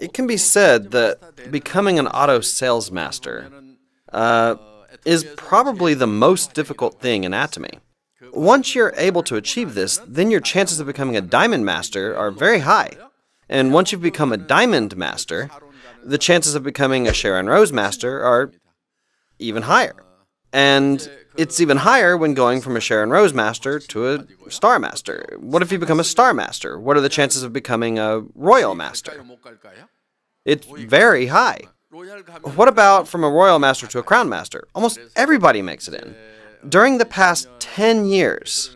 It can be said that becoming an auto sales master is probably the most difficult thing in Atomy. Once you're able to achieve this, then your chances of becoming a diamond master are very high. And once you've become a diamond master, the chances of becoming a Sharon Rose master are even higher. And it's even higher when going from a Sharon Rose master to a star master. What if you become a star master? What are the chances of becoming a royal master? It's very high. What about from a royal master to a crown master? Almost everybody makes it in. During the past 10 years,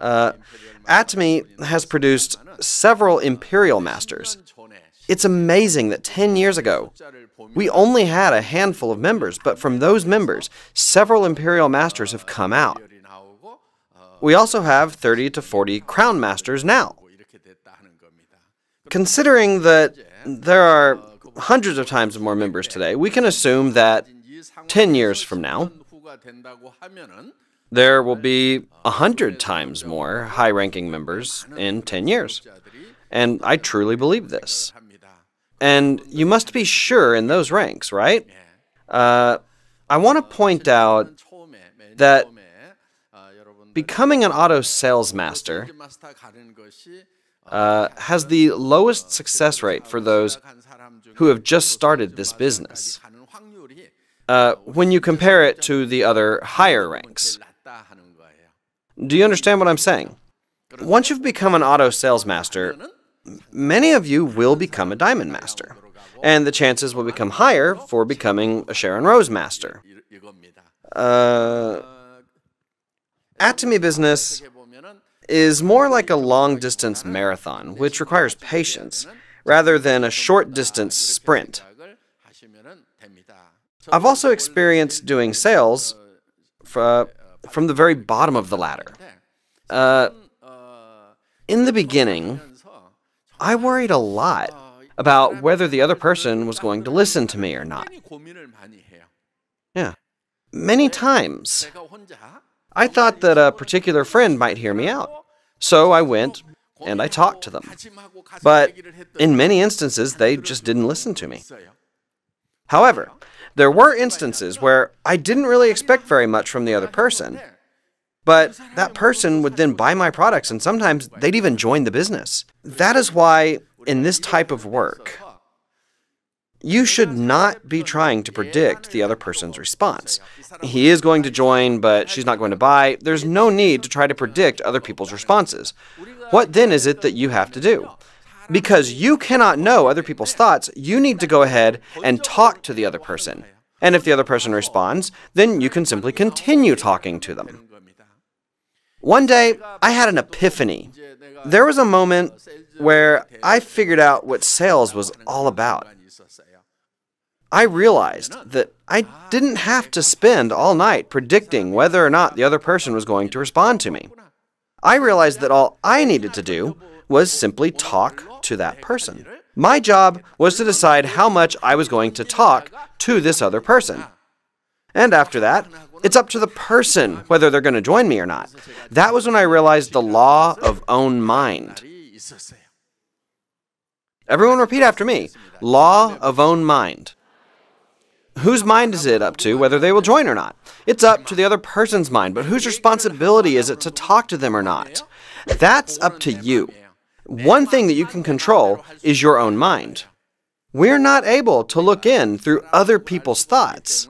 Atomy has produced several imperial masters. It's amazing that 10 years ago, we only had a handful of members, but from those members, several imperial masters have come out. We also have 30 to 40 crown masters now. Considering that there are hundreds of times more members today, we can assume that 10 years from now, there will be 100 times more high-ranking members in 10 years. And I truly believe this. And you must be sure in those ranks, right? I want to point out that becoming an auto sales master has the lowest success rate for those who have just started this business when you compare it to the other higher ranks. Do you understand what I'm saying? Once you've become an auto sales master, many of you will become a diamond master, and the chances will become higher for becoming a Sharon Rose master. Atomy business is more like a long-distance marathon, which requires patience, rather than a short-distance sprint. I've also experienced doing sales from the very bottom of the ladder. In the beginning, I worried a lot about whether the other person was going to listen to me or not. Yeah. Many times, I thought that a particular friend might hear me out. So I went and I talked to them. But in many instances, they just didn't listen to me. However, there were instances where I didn't really expect very much from the other person. But that person would then buy my products, and sometimes they'd even join the business. That is why, in this type of work, you should not be trying to predict the other person's response. He is going to join, but she's not going to buy. There's no need to try to predict other people's responses. What then is it that you have to do? Because you cannot know other people's thoughts, you need to go ahead and talk to the other person. And if the other person responds, then you can simply continue talking to them. One day, I had an epiphany. There was a moment where I figured out what sales was all about. I realized that I didn't have to spend all night predicting whether or not the other person was going to respond to me. I realized that all I needed to do was simply talk to that person. My job was to decide how much I was going to talk to this other person. And after that, it's up to the person whether they're going to join me or not. That was when I realized the law of own mind. Everyone repeat after me. Law of own mind. Whose mind is it up to whether they will join or not? It's up to the other person's mind, but whose responsibility is it to talk to them or not? That's up to you. One thing that you can control is your own mind. We're not able to look in through other people's thoughts.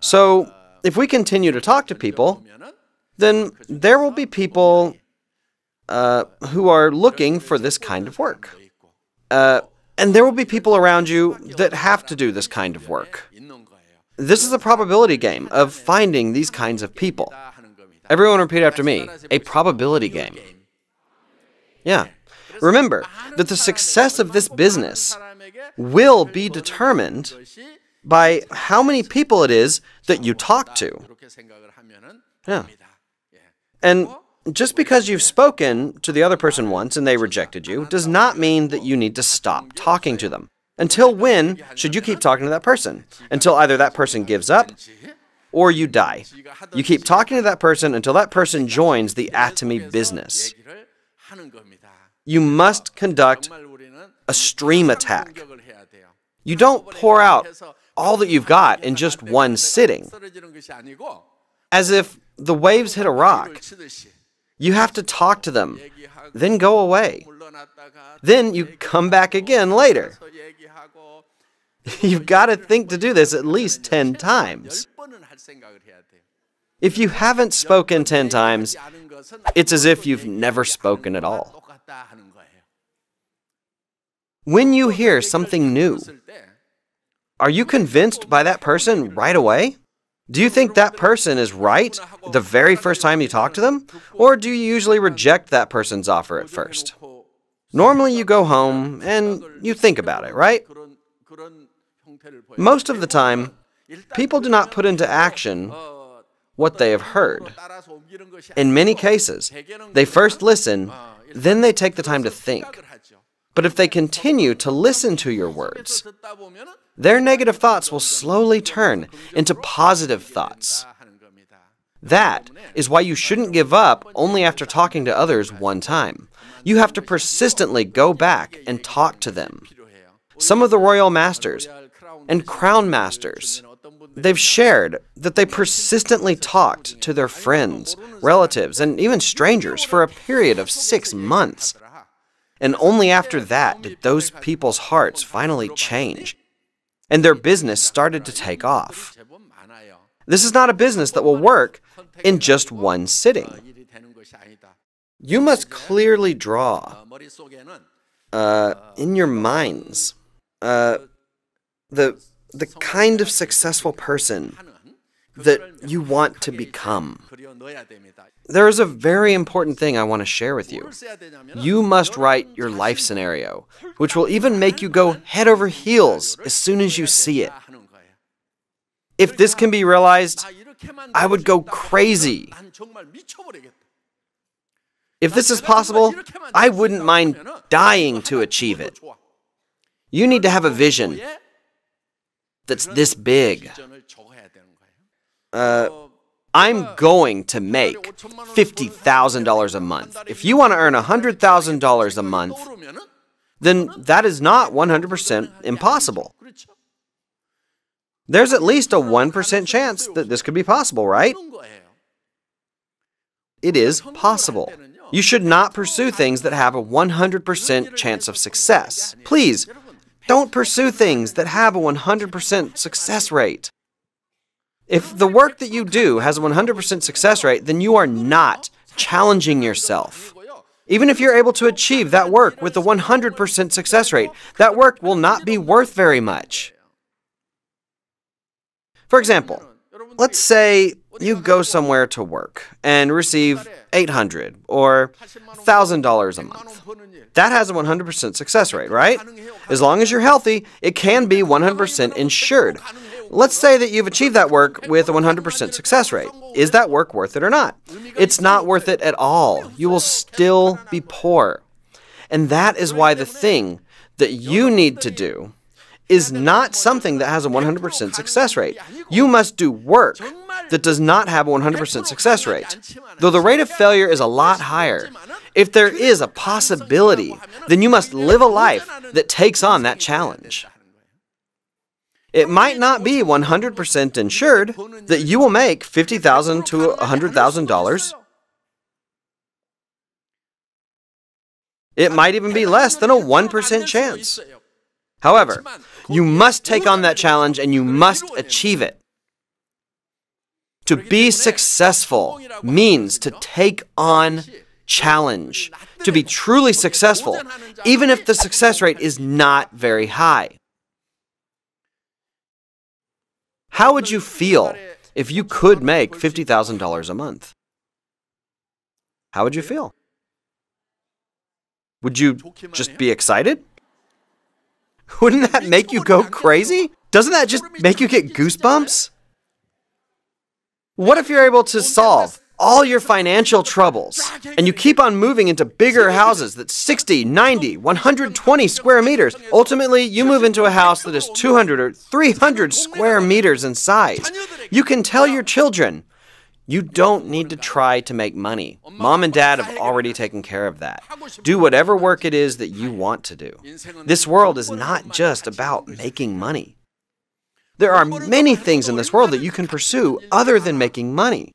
So, if we continue to talk to people, then there will be people who are looking for this kind of work. And there will be people around you that have to do this kind of work. This is a probability game of finding these kinds of people. Everyone repeat after me. A probability game. Yeah. Remember that the success of this business will be determined by how many people it is that you talk to. Yeah. And just because you've spoken to the other person once and they rejected you does not mean that you need to stop talking to them. Until when should you keep talking to that person? Until either that person gives up or you die. You keep talking to that person until that person joins the Atomy business. You must conduct a stream attack. You don't pour out all that you've got in just one sitting, as if the waves hit a rock. You have to talk to them, then go away. Then you come back again later. You've got to think to do this at least 10 times. If you haven't spoken 10 times, it's as if you've never spoken at all. When you hear something new, are you convinced by that person right away? Do you think that person is right the very first time you talk to them? Or do you usually reject that person's offer at first? Normally you go home and you think about it, right? Most of the time, people do not put into action what they have heard. In many cases, they first listen, then they take the time to think. But if they continue to listen to your words, their negative thoughts will slowly turn into positive thoughts. That is why you shouldn't give up only after talking to others one time. You have to persistently go back and talk to them. Some of the royal masters and crown masters, they've shared that they persistently talked to their friends, relatives, and even strangers for a period of 6 months. And only after that did those people's hearts finally change, and their business started to take off. This is not a business that will work in just one sitting. You must clearly draw in your minds the kind of successful person that you want to become. There is a very important thing I want to share with you. You must write your life scenario, which will even make you go head over heels as soon as you see it. If this can be realized, I would go crazy. If this is possible, I wouldn't mind dying to achieve it. You need to have a vision that's this big. I'm going to make $50,000 a month. If you want to earn $100,000 a month, then that is not 100% impossible. There's at least a 1% chance that this could be possible, right? It is possible. You should not pursue things that have a 100% chance of success. Please, don't pursue things that have a 100% success rate. If the work that you do has a 100% success rate, then you are not challenging yourself. Even if you're able to achieve that work with a 100% success rate, that work will not be worth very much. For example, let's say you go somewhere to work and receive $800 or $1,000 a month. That has a 100% success rate, right? As long as you're healthy, it can be 100% insured. Let's say that you've achieved that work with a 100% success rate. Is that work worth it or not? It's not worth it at all. You will still be poor. And that is why the thing that you need to do is not something that has a 100% success rate. You must do work that does not have a 100% success rate, though the rate of failure is a lot higher. If there is a possibility, then you must live a life that takes on that challenge. It might not be 100% insured that you will make $50,000 to $100,000. It might even be less than a 1% chance. However, you must take on that challenge and you must achieve it. To be successful means to take on challenge. To be truly successful, even if the success rate is not very high. How would you feel if you could make $50,000 a month? How would you feel? Would you just be excited? Wouldn't that make you go crazy? Doesn't that just make you get goosebumps? What if you're able to solve all your financial troubles and you keep on moving into bigger houses that's 60, 90, 120 square meters? Ultimately, you move into a house that is 200 or 300 square meters in size. You can tell your children, You don't need to try to make money. Mom and Dad have already taken care of that. Do whatever work it is that you want to do. This world is not just about making money. There are many things in this world that you can pursue other than making money.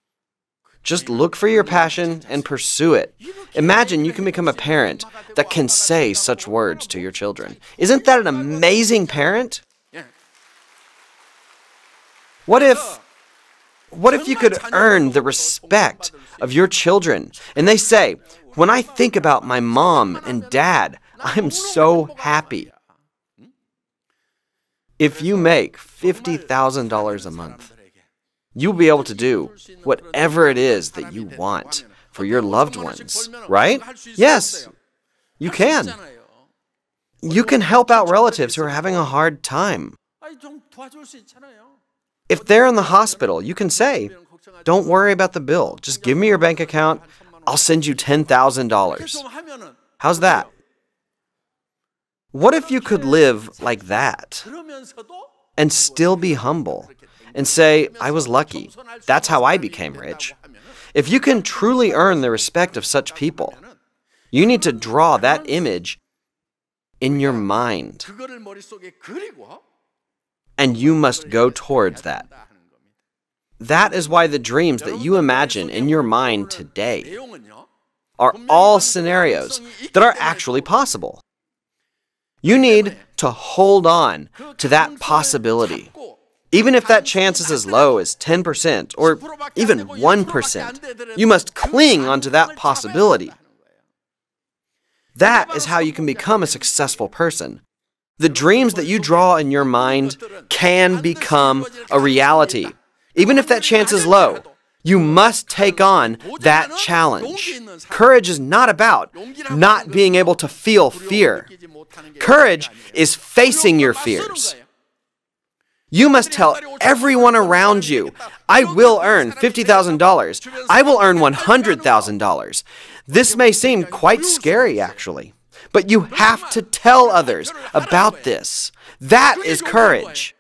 Just look for your passion and pursue it. Imagine you can become a parent that can say such words to your children. Isn't that an amazing parent? What if you could earn the respect of your children and they say, when I think about my mom and dad, I'm so happy. If you make $50,000 a month, you'll be able to do whatever it is that you want for your loved ones, right? Yes, you can. You can help out relatives who are having a hard time. If they're in the hospital, you can say, don't worry about the bill. Just give me your bank account. I'll send you $10,000. How's that? What if you could live like that and still be humble and say, I was lucky. That's how I became rich. If you can truly earn the respect of such people, you need to draw that image in your mind. And you must go towards that. That is why the dreams that you imagine in your mind today are all scenarios that are actually possible. You need to hold on to that possibility. Even if that chance is as low as 10% or even 1%, you must cling onto that possibility. That is how you can become a successful person. The dreams that you draw in your mind can become a reality. Even if that chance is low, you must take on that challenge. Courage is not about not being able to feel fear. Courage is facing your fears. You must tell everyone around you, I will earn $50,000. I will earn $100,000. This may seem quite scary, actually, but you have to tell others about this. That is courage.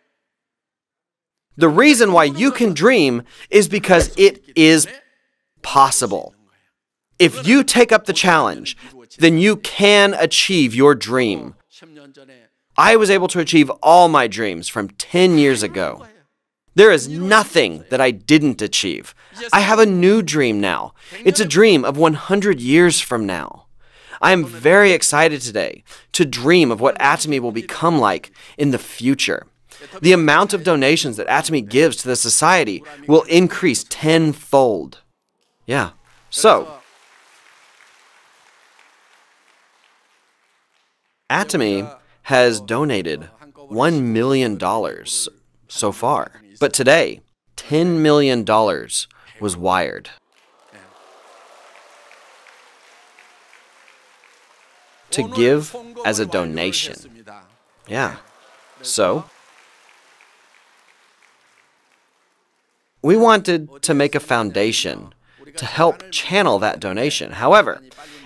The reason why you can dream is because it is possible. If you take up the challenge, then you can achieve your dream. I was able to achieve all my dreams from 10 years ago. There is nothing that I didn't achieve. I have a new dream now. It's a dream of 100 years from now. I am very excited today to dream of what Atomy will become like in the future. The amount of donations that Atomy gives to the society will increase tenfold. Yeah, so Atomy has donated $1 million so far. But today, $10 million was wired to give as a donation. Yeah. So, we wanted to make a foundation to help channel that donation. However,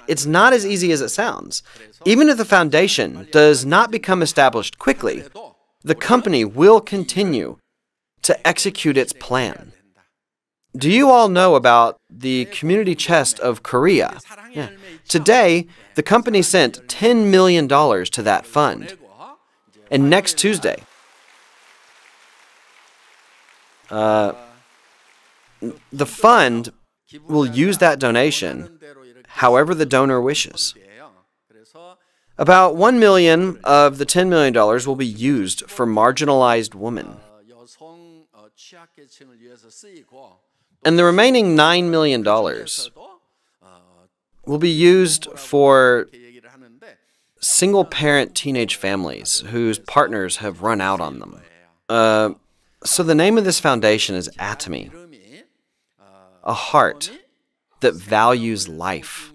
it's not as easy as it sounds. Even if the foundation does not become established quickly, the company will continue to execute its plan. Do you all know about the Community Chest of Korea? Yeah. Today, the company sent $10 million to that fund. And next Tuesday, the fund will use that donation however the donor wishes. About $1 million of the $10 million will be used for marginalized women. And the remaining $9 million will be used for single-parent teenage families whose partners have run out on them. So the name of this foundation is Atomy, a heart that values life.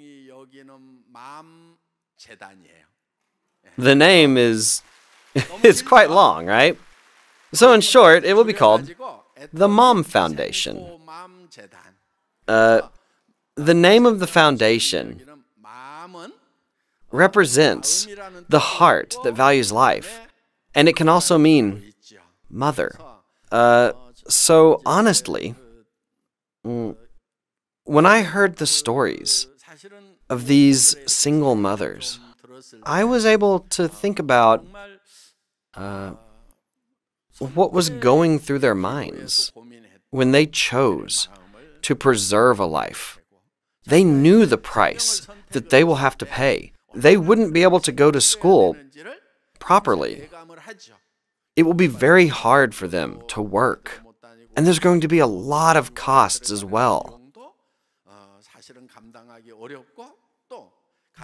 The name is it's quite long, right? So in short, it will be called the Mom Foundation. The name of the foundation represents the heart that values life, and it can also mean mother. So honestly, When I heard the stories of these single mothers, I was able to think about what was going through their minds when they chose to preserve a life. They knew the price that they will have to pay. They wouldn't be able to go to school properly. It will be very hard for them to work. And there's going to be a lot of costs as well.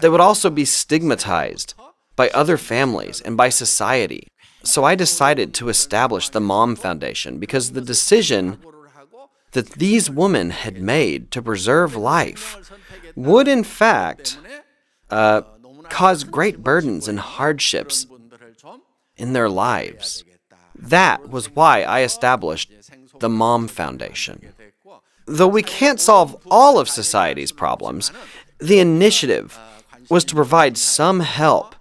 They would also be stigmatized by other families and by society. So I decided to establish the Mom Foundation because the decision that these women had made to preserve life would, in fact, cause great burdens and hardships in their lives. That was why I established the Mom Foundation. Though we can't solve all of society's problems, the initiative was to provide some help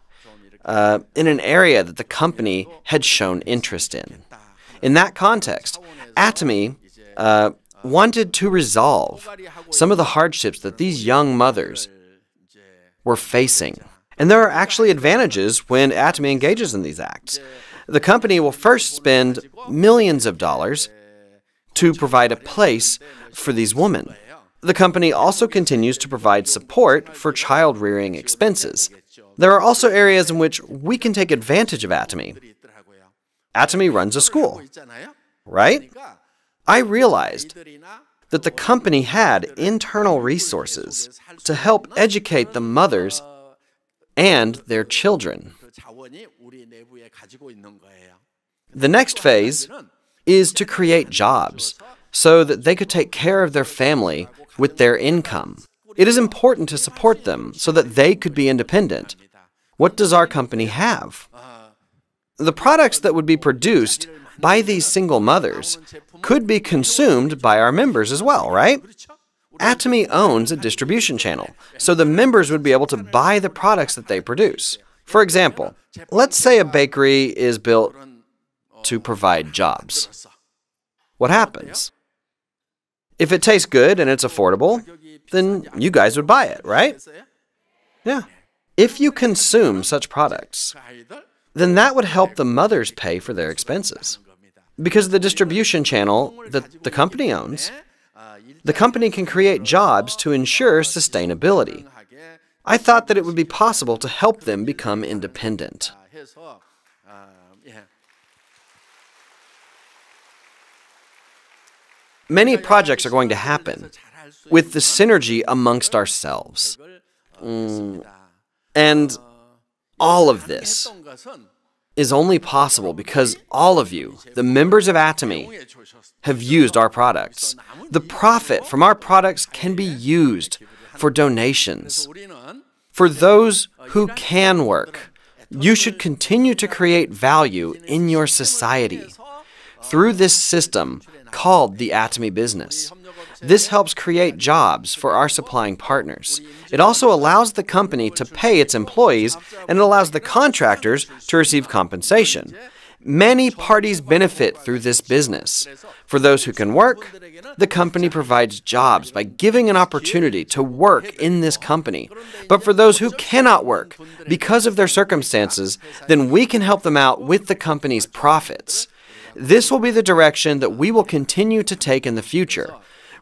in an area that the company had shown interest in. In that context, Atomy wanted to resolve some of the hardships that these young mothers were facing. And there are actually advantages when Atomy engages in these acts. The company will first spend millions of dollars to provide a place for these women. The company also continues to provide support for child-rearing expenses. There are also areas in which we can take advantage of Atomy. Atomy runs a school, right? I realized that the company had internal resources to help educate the mothers and their children. The next phase is to create jobs so that they could take care of their family with their income. It is important to support them so that they could be independent. What does our company have? The products that would be produced by these single mothers could be consumed by our members as well, right? Atomy owns a distribution channel, so the members would be able to buy the products that they produce. For example, let's say a bakery is built to provide jobs. What happens? If it tastes good and it's affordable, then you guys would buy it, right? Yeah. If you consume such products, then that would help the mothers pay for their expenses. Because the distribution channel that the company owns, the company can create jobs to ensure sustainability. I thought that it would be possible to help them become independent. Many projects are going to happen with the synergy amongst ourselves. And all of this is only possible because all of you, the members of Atomy, have used our products. The profit from our products can be used for donations. For those who can work, you should continue to create value in your society through this system called the Atomy business. This helps create jobs for our supplying partners. It also allows the company to pay its employees, and it allows the contractors to receive compensation. Many parties benefit through this business. For those who can work, the company provides jobs by giving an opportunity to work in this company. But for those who cannot work because of their circumstances, then we can help them out with the company's profits. This will be the direction that we will continue to take in the future.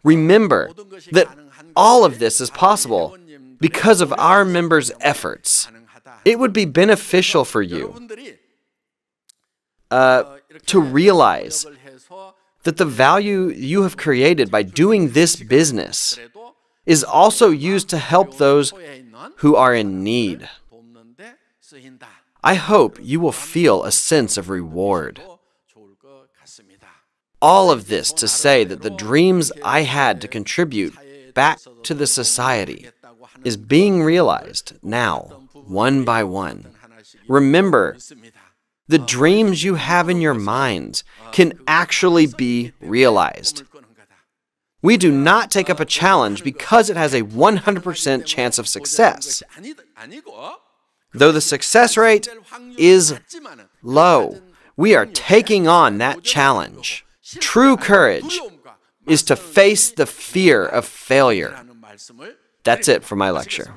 Remember that all of this is possible because of our members' efforts. It would be beneficial for you to realize that the value you have created by doing this business is also used to help those who are in need. I hope you will feel a sense of reward. All of this to say that the dreams I had to contribute back to the society is being realized now, one by one. Remember, the dreams you have in your minds can actually be realized. We do not take up a challenge because it has a 100% chance of success. Though the success rate is low, we are taking on that challenge. True courage is to face the fear of failure. That's it for my lecture.